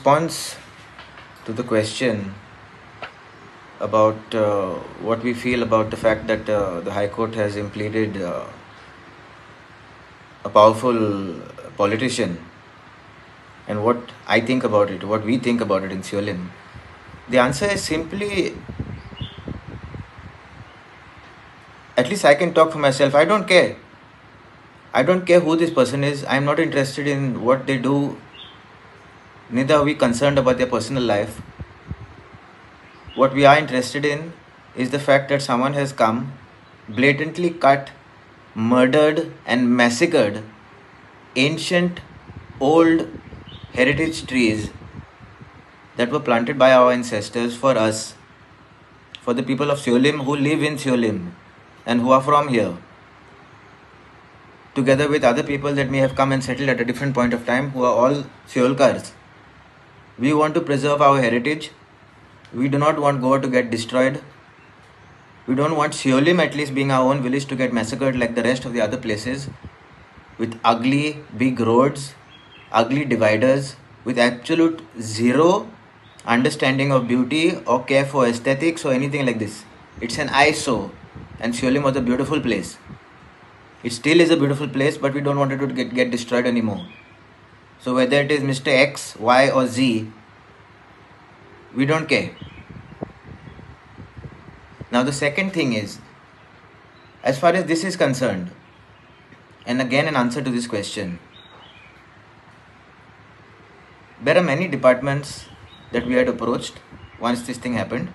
response to the question about what we feel about the fact that the High Court has implemented a powerful politician, and what I think about it, what we think about it in Seolim, the answer is simply, at least I can talk for myself, I don't care. I don't care who this person is. I'm not interested in what they do. Neither are we concerned about their personal life. What we are interested in is the fact that someone has come, blatantly cut, murdered, and massacred ancient, old heritage trees that were planted by our ancestors for us, for the people of Seolim who live in Seolim and who are from here, together with other people that may have come and settled at a different point of time who are all Seolkars. We want to preserve our heritage. We do not want Goa to get destroyed. We don't want Seolim, at least being our own village, to get massacred like the rest of the other places, with ugly big roads, ugly dividers, with absolute zero understanding of beauty or care for aesthetics or anything like this. It's an eyesore, and Seolim was a beautiful place. It still is a beautiful place, but we don't want it to get destroyed anymore. So whether it is Mr. X, Y or Z, we don't care. Now the second thing is, as far as this is concerned, and again an answer to this question, there are many departments that we had approached once this thing happened.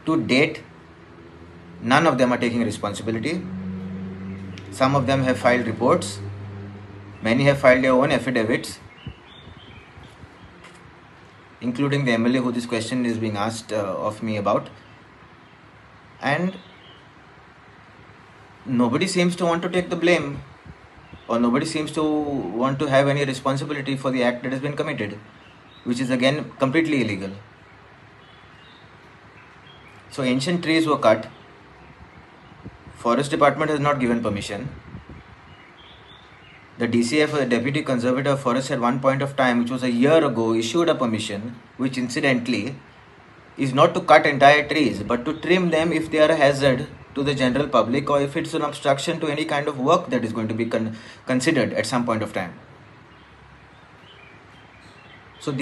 To date, none of them are taking responsibility. Some of them have filed reports. Many have filed their own affidavits, including the MLA who this question is being asked of me about. And nobody seems to want to take the blame, or nobody seems to want to have any responsibility for the act that has been committed, which is again completely illegal. So ancient trees were cut. Forest Department has not given permission. The DCF, or the Deputy Conservator of Forest, at one point of time, which was a year ago, issued a permission, which incidentally is not to cut entire trees, but to trim them if they are a hazard to the general public, or if it's an obstruction to any kind of work that is going to be considered at some point of time. So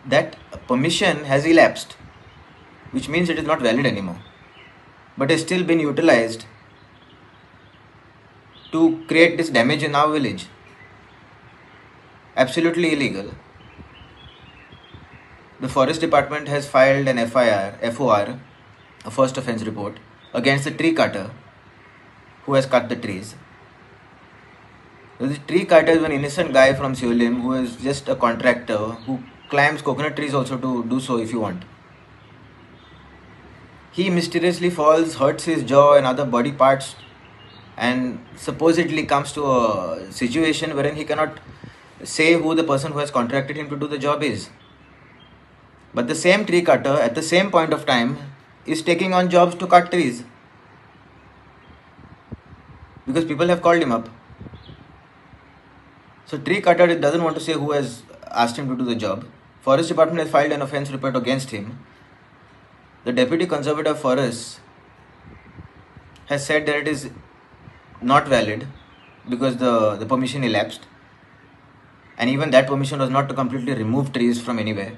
that permission has elapsed, which means it is not valid anymore, but has still been utilized to create this damage in our village. Absolutely illegal. The Forest Department has filed an FOR, a first offence report, against the tree cutter who has cut the trees. The tree cutter is an innocent guy from Seolim who is just a contractor who climbs coconut trees also to do so if you want. He mysteriously falls, hurts his jaw and other body parts, and supposedly comes to a situation wherein he cannot say who the person who has contracted him to do the job is. But the same tree cutter at the same point of time is taking on jobs to cut trees, because people have called him up. So tree cutter doesn't want to say who has asked him to do the job. Forest Department has filed an offence report against him. The Deputy Conservator of Forests has said that it is not valid because the permission elapsed, and even that permission was not to completely remove trees from anywhere.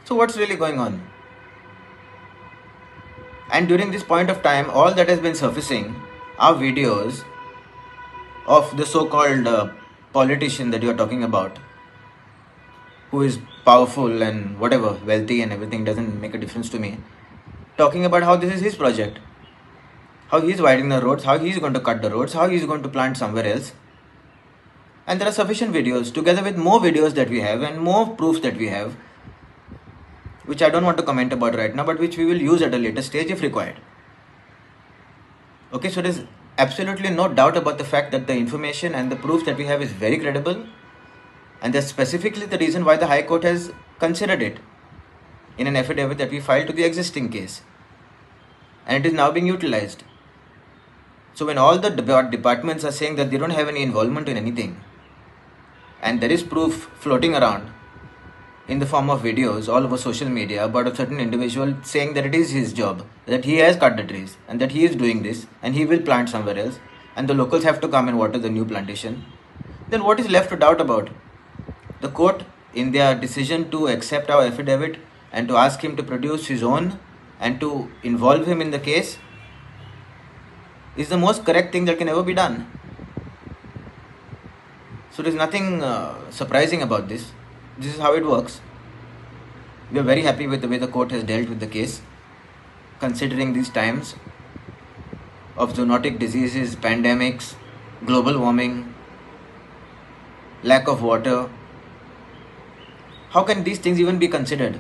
So what's really going on? And during this point of time, all that has been surfacing are videos of the so-called politician that you are talking about, who is powerful and whatever, wealthy and everything, doesn't make a difference to me, talking about how this is his project, how he is widening the roads, how he is going to cut the roads, how he is going to plant somewhere else. And there are sufficient videos, together with more videos that we have and more proofs that we have, which I don't want to comment about right now, but which we will use at a later stage if required. Okay, so there is absolutely no doubt about the fact that the information and the proof that we have is very credible, and that's specifically the reason why the High Court has considered it in an affidavit that we filed to the existing case, and it is now being utilized. So when all the departments are saying that they don't have any involvement in anything, and there is proof floating around in the form of videos all over social media about a certain individual saying that it is his job, that he has cut the trees and that he is doing this and he will plant somewhere else and the locals have to come and water the new plantation, then what is left to doubt about? The court, in their decision to accept our affidavit and to ask him to produce his own and to involve him in the case, is the most correct thing that can ever be done. So there is nothing surprising about this. This is how it works. We are very happy with the way the court has dealt with the case, considering these times of zoonotic diseases, pandemics, global warming, lack of water. How can these things even be considered?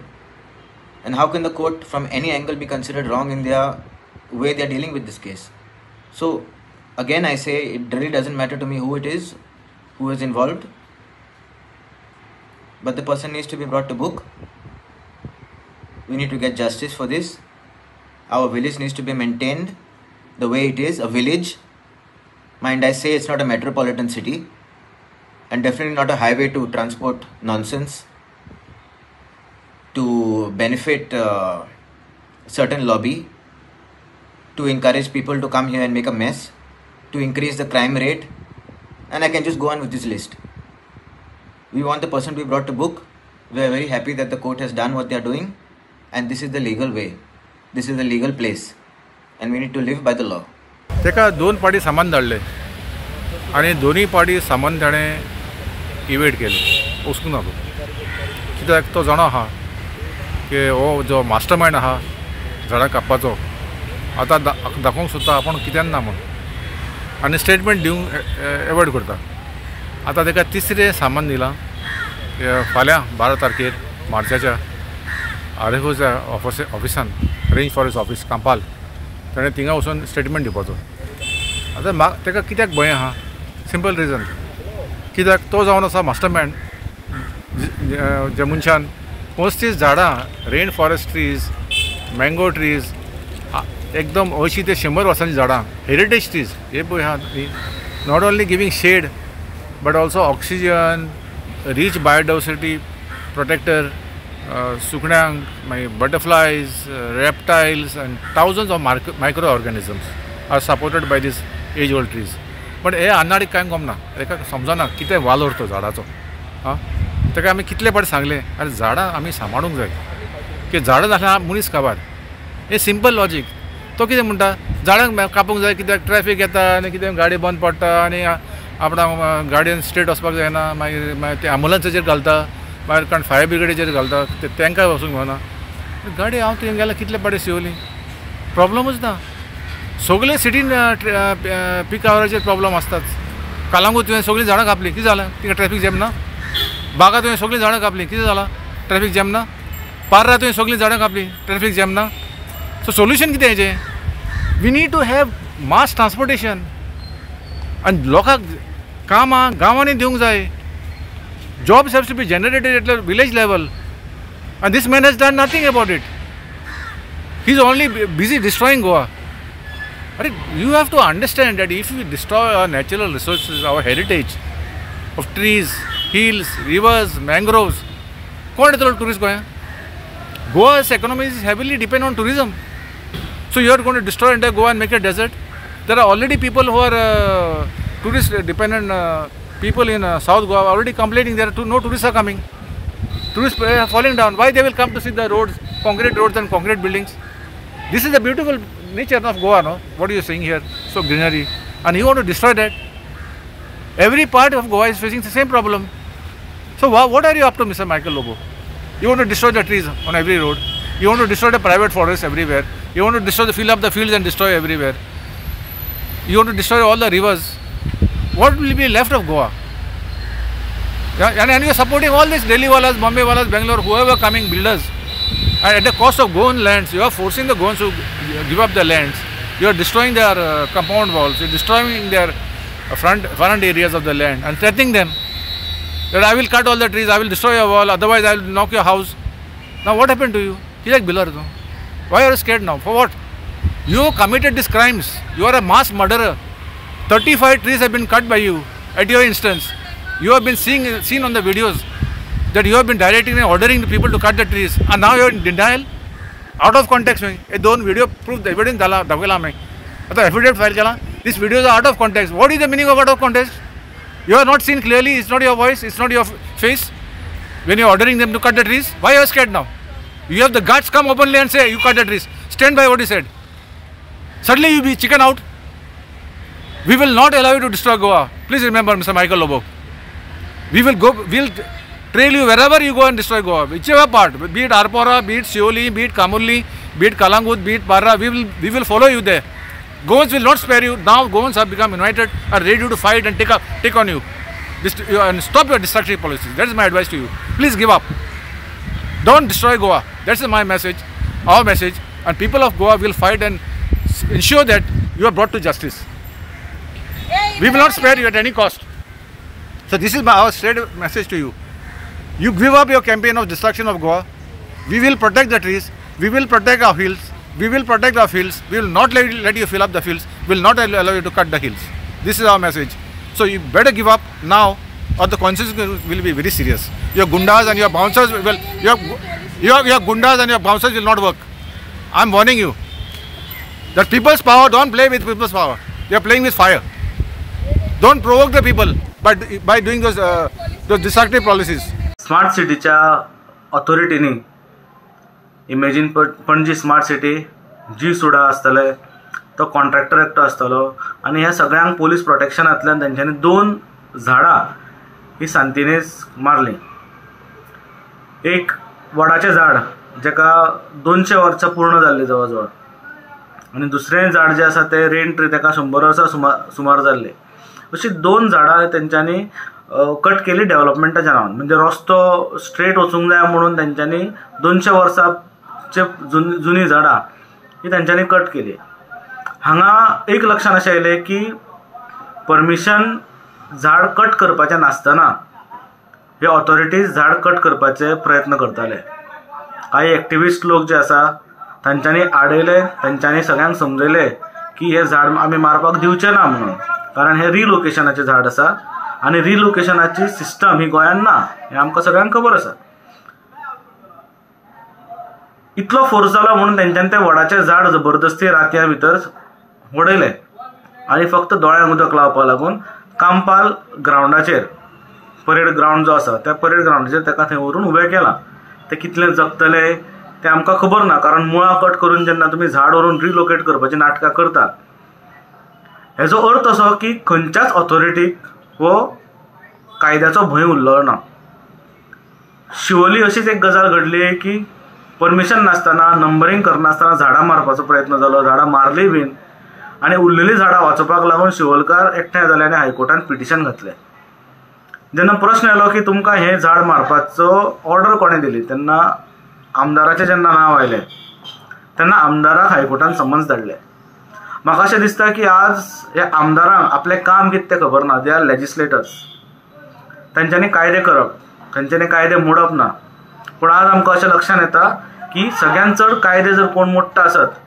And how can the court from any angle be considered wrong in their way they are dealing with this case? So again I say, it really doesn't matter to me who it is, who is involved, but the person needs to be brought to book. We need to get justice for this. Our village needs to be maintained the way it is, a village. Mind I say, it's not a metropolitan city and definitely not a highway to transport nonsense to benefit certain lobby, to encourage people to come here and make a mess, to increase the crime rate, and I can just go on with this list. We want the person to be brought to book. We are very happy that the court has done what they are doing, and this is the legal way. This is the legal place, and we need to live by the law. तेका दोन party सामान धाडले आणि दोन्ही party सामान ताणें इवेट केलें, वचूंक ना तो. कित्याक तो जाणो आहा की हो जो मास्टर मायंड आहा झाडां कापपाचो आतां दाखोवंक सोदता आपूण कित्यान ना म्हूण, आनी स्टेटमेंट दिवंक एवॉयड करता. आतां ताका तिसरें सामान दिलां फाल्यां 12 तारखेर मार्चाच्या आरएफओच्या ऑफिसान, रेंज फॉरेस्ट ऑफिस कांपाल, ताणें थिंगा वचून स्टेटमेंट दिवपाचो. आतां ताका कित्याक भंय आहा? सिंपल रिजन, कित्याक तो जावन आसा मास्टर मायंड ज्या मनशान 35 झाडां, rain forest trees, mango trees, एकदम 80 ते 100 वर्सांची झाडां, हेरिटेज ट्रीज, हे पळय आहा. Not only giving shade but also oxygen, rich biodiversity protector, सुकण्यांक, मागीर butterflies, reptiles and thousands of microorganisms are supported by these age old trees. But हे आनाडीक कांय गमना, ताका समजना कितें वालोर तो झाडाचो. ताका आमी कितले फावटी सांगलें, आनी झाडां आमी सांबाळूंक जाय, की झाडां नासल्यार मनीस काबार. हे सिंपल लॉजीक. तो कितें म्हणटा, झाडांक कापूंक जाय कित्याक ट्रॅफीक येता आनी कितें गाडी बंद पडटा आनी आपणाक गाडयेन स्ट्रेट वचपाक जायना, मागीर ते एम्बुलन्साचेर घालता, मागीर कोण फायर ब्रिगेडीचेर घालता, तांकां वचूंक मेळना. गाडी हांव तुवें गेल्यार कितले फावटी शिंवली, प्रॉब्लमूच ना. सगळे सिटीन पीक आवराचेर प्रॉब्लम आसताच. कालांगूट तुवें सगळीं झाडां कापली, कितें जालें? तिका ट्रॅफीक जॅम ना. बागा तुवें सगळीं झाडां कापली, कितें जालां? ट्रॅफीक जॅम ना. पार्रा तुवें सगळीं झाडां कापली, ट्रॅफीक जॅम ना. सो सोल्युशन कितें हेजें? We need to have mass transportation आनी लोकांक कामां गांवांनी दिवंक जाय. Jobs haves to be generated at village level and this man has done nothing about it. He is only busy destroying Goa. You have to understand that if we destroy our natural resources, our heritage of trees, hills, rivers, mangroves, कौन इतना tourists गोया? Goa's economy is heavily dependent on tourism. So you are going to destroy entire Goa and make it a desert? There are already people who are tourist dependent people in South Goa already complaining there no tourists are coming. Tourists are falling down. Why they will come to see the roads, concrete roads and concrete buildings? This is the beautiful nature of Goa, no? What are you saying here? So greenery. And you want to destroy that? Every part of Goa is facing the same problem. So what are you up to, Mr. Michael Lobo? You want to destroy the trees on every road. You want to destroy the private forests everywhere. You want to fill up the fields and destroy everywhere. You want to destroy all the rivers. What will be left of Goa? Yeah, and you are supporting all these Delhi walas, Bombay walas, Bangalore, whoever coming builders. And at the cost of Goan lands, you are forcing the Goans to give up the lands. You are destroying their compound walls. You are destroying their front areas of the land and threatening them that I will cut all the trees, I will destroy your wall, otherwise I will knock your house. Now what happened to you? He's like Billar. Why are you scared now? For what? You committed these crimes. You are a mass murderer. 35 trees have been cut by you at your instance. You have been seen on the videos that you have been directing and ordering the people to cut the trees, and now you are in denial. Out of context में ये दोन video proof evidence दाखवला मैं आता affidavit file केला. These videos are out of context. What is the meaning of out of context? You are not seen clearly. It's not your voice. It's not your face. When you are ordering them to cut the trees, why are you scared now? You have the guts come openly and say you cut the trees. Stand by what you said. Suddenly you be chicken out. We will not allow you to destroy Goa. Please remember, Mr. Michael Lobo. We'll trail you wherever you go and destroy Goa. Whichever part, be it Arpora, be it Sioli, be it Kamulli, be it Kalangut, be it Parra, we will follow you there. Goans will not spare you. Now Goans have become united, are ready to fight and take on you. And stop your destructive policies. That is my advice to you. Please give up. Don't destroy Goa. That's my message, our message. And people of Goa will fight and ensure that you are brought to justice. We will not spare you at any cost. So this is our straight message to you. You give up your campaign of destruction of Goa. We will protect the trees. We will protect our hills. We will protect our fields. We will not let you fill up the fields. We will not allow you to cut the hills. This is our message. So you better give up now, or the consequences will be very serious. Your gundas and your bouncers will. Your gundas and your bouncers will not work. I am warning you. That people's power, don't play with people's power. They are playing with fire. Don't provoke the people by doing those destructive policies. Smart सिटीच्या ऑथॉरिटीनी imagine Panaji smart city जी सुडा आसतले तो contractor एकटो आसतलो आनी ह्या सगळ्यांक police प्रोटेक्शनांतल्यान तेंच्यांनी 2 झाडां ही सांतिनेज मारली. एक वडाचें झाड जेका 200 वर्सां पूर्ण जाल्ली जवळ जवळ आनी दुसरें झाड जे आसा ते रेन ट्री तेका 100 वर्सां सुमार जाल्ली. अशी 2 झाडां तेंच्यांनी कट केली डेव्हलपमेंटाच्या नांवान. म्हणजे रस्तो स्ट्रेट वचूंक जाय म्हणून तेंच्यांनी 200 वर्सांचे जुनी झाडां ही तेंच्यांनी कट केली. हांगा एक लक्षात अशें आयलें की परमिशन झाड कट करपाचें नासतना हे ऑथॉरिटीज झाड कट करपाचे प्रयत्न करताले. काही एक्टिविस्ट लोक जे आसा तांच्यांनी आडयले, तांच्यांनी सगळ्यांक समजयले की हे झाड आमी मारपाक दिवचे ना म्हणून, कारण हे रिलोकेशनाचें झाड आसा आणि रिलोकेशनाची सिस्टम ही गोंयांत ना हे आमकां सगळ्यांक खबर आसा. इतलो फोर्स जाला म्हणून तेंच्यांनी ते वडाचें झाड जबरदस्ती रातया भितर वडयलें आनी फक्त दोळ्यांक उदक लावपा लागून कांपाल ग्रावंडाचेर, परेड ग्रावंड जो आसा त्या परेड ग्रावंडाचेर ताका थंय व्हरून उबें केलां. ते कितलें जगतले ते आमकां खबर ना, कारण मुळां कट करून जेन्ना तुमी झाड व्हरून रिलोकेट करपाची नाटकां करतात हेजो अर्थ असो की खंयच्याच ऑथॉरिटीक हो कायद्याचो भंय उरलो ना. शिवोली अशीच एक गजाल घडली की परमिशन नासतना, नंबरिंग करनासतना झाडां मारपाचो प्रयत्न जालो, झाडां मारली बीन आनी उरलेलीं झाडां वाचोवपाक लागून शिवोलकार एकठांय जाले आनी हायकोर्टान पिटिशन घातलें. जेन्ना प्रश्न आयलो की तुमकां हें झाड मारपाचो ऑर्डर कोणें दिली तेन्ना आमदाराचें जेन्ना नांव आयलें तेन्ना आमदाराक हायकोर्टान समन्स धाडलें. म्हाका अशें दिसता की आज ह्या आमदारांक आपलें काम कितें तें खबर ना. They are legislators. तांच्यांनी कायदे करप, तांच्यांनी कायदे मोडप ना. पूण आज आमकां अशें लक्षांत येता की सगळ्यांत चड कायदे जर कोण मोडटा आसत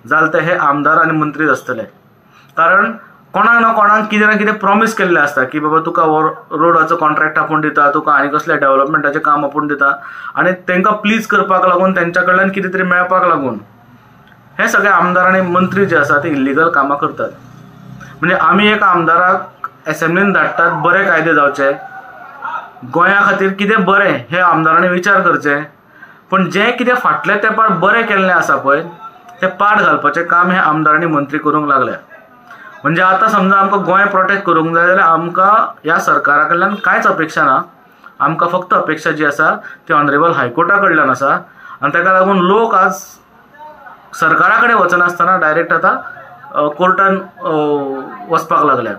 जाल्यार ते हे आमदार आनी मंत्रीच आसतले. कारण कोणाक ना कोणाक कितें ना कितें प्रॉमीस केल्लें आसता की बाबा तुका हो रोडाचो कॉन्ट्रॅक्ट आपूण दिता, तुका आनी कसलें डेव्हलपमेंटाचें काम आपूण दिता आनी तांकां प्लीज करपाक लागून तेंच्या कडल्यान कितें तरी मेळपाक लागून हे सगळे आमदार आनी मंत्री जे आसा ते इल्लिगल कामां करतात. म्हणजे आमी एक आमदाराक असेंब्लीन धाडटात बरे कायदे जावचे, गोंया खातीर कितें बरें हे आमदारांनी विचार करचे, पण जें कितें फाटल्या तेंपार बरें केल्लें आसा पळय तें पाड घालपाचें काम हे आमदार आनी मंत्री करूंक लागल्या. म्हणजे आतां समजा आमकां गोंय प्रोटेक्ट करूंक जाय जाल्यार आमकां ह्या सरकारा कडल्यान कांयच अपेक्षा ना. आमकां फक्त अपेक्षा जी आसा ती ऑनरेबल हायकोर्टा कडल्यान आसा आनी ताका लागून लोक आज सरकारा कडेन वचनासतना डायरेक्ट आतां कोर्टान वचपाक लागल्या.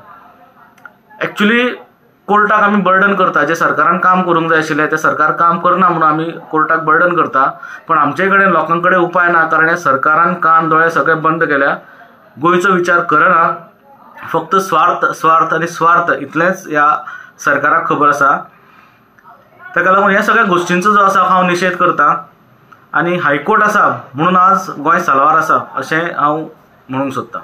एक्चुली कोर्टाक आमी बर्डन करता, जे सरकारान काम करूंक जाय आशिल्लें तें सरकार काम करना म्हणून आमी कोर्टाक बर्डन करता, पण आमचे कडेन लोकां कडेन उपाय ना. कारण ह्या सरकारान कान दोळे सगळे बंद केल्या, गोंयचो विचार करना, फक्त स्वार्थ स्वार्थ आनी स्वार्थ इतलेंच ह्या सरकाराक खबर आसा. ताका लागून ह्या सगळ्या गोश्टींचो जो आसा हांव निशेध करता आनी हायकोर्ट आसा म्हणून आज गोंय साल्वार आसा अशें हांव म्हणूंक सोदतां.